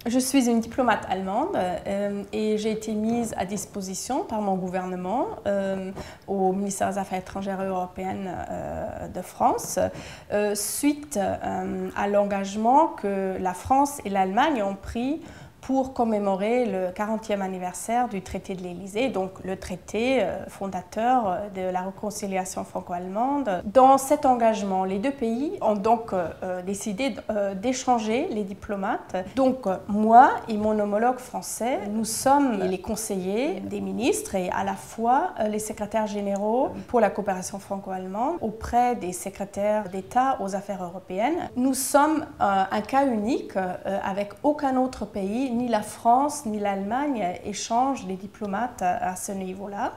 Je suis une diplomate allemande et j'ai été mise à disposition par mon gouvernement au ministère des Affaires étrangères et européennes de France suite à l'engagement que la France et l'Allemagne ont pris pour commémorer le 40e anniversaire du traité de l'Élysée, donc le traité fondateur de la réconciliation franco-allemande. Dans cet engagement, les deux pays ont donc décidé d'échanger les diplomates. Donc moi et mon homologue français, nous sommes les conseillers des ministres et à la fois les secrétaires généraux pour la coopération franco-allemande auprès des secrétaires d'État aux affaires européennes. Nous sommes un cas unique avec aucun autre pays, ni la France ni l'Allemagne échangent des diplomates à ce niveau-là.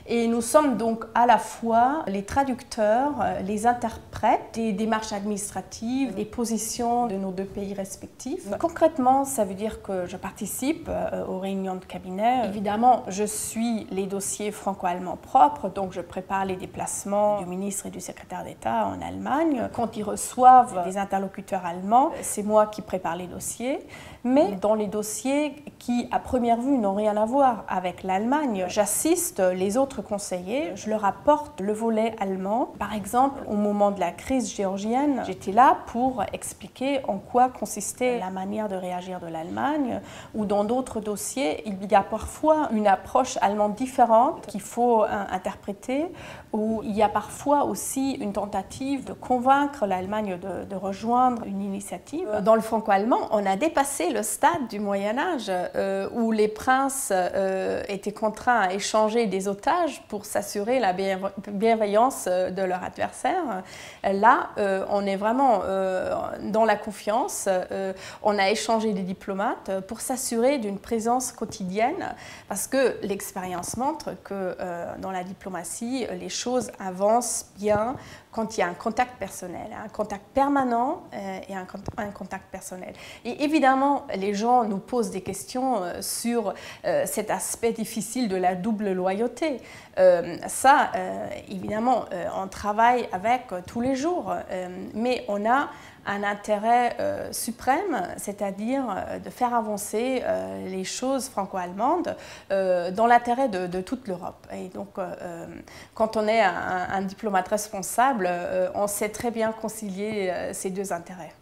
Et nous sommes donc à la fois les traducteurs, les interprètes des démarches administratives, des positions de nos deux pays respectifs. Concrètement, ça veut dire que je participe aux réunions de cabinet. Évidemment, je suis les dossiers franco-allemands propres, donc je prépare les déplacements du ministre et du secrétaire d'État en Allemagne. Quand ils reçoivent des interlocuteurs allemands, c'est moi qui prépare les dossiers. Mais dans les dossiers qui, à première vue, n'ont rien à voir avec l'Allemagne, j'assiste les autres conseillers, je leur apporte le volet allemand. Par exemple, au moment de la crise géorgienne, j'étais là pour expliquer en quoi consistait la manière de réagir de l'Allemagne, ou dans d'autres dossiers, il y a parfois une approche allemande différente qu'il faut interpréter, où il y a parfois aussi une tentative de convaincre l'Allemagne de rejoindre une initiative. Dans le franco-allemand, on a dépassé le stade du Moyen-Âge où les princes étaient contraints à échanger des otages pour s'assurer la bienveillance de leur adversaire. Là, on est vraiment dans la confiance. On a échangé des diplomates pour s'assurer d'une présence quotidienne parce que l'expérience montre que dans la diplomatie, les choses avancent bien quand il y a un contact personnel, un contact permanent et un contact personnel. Et évidemment, les gens nous posent des questions sur cet aspect difficile de la double loyauté. Évidemment, on travaille avec tous les jours, mais on a un intérêt suprême, c'est-à-dire de faire avancer les choses franco-allemandes dans l'intérêt de toute l'Europe. Et donc, quand on est un diplomate responsable, on sait très bien concilier ces deux intérêts.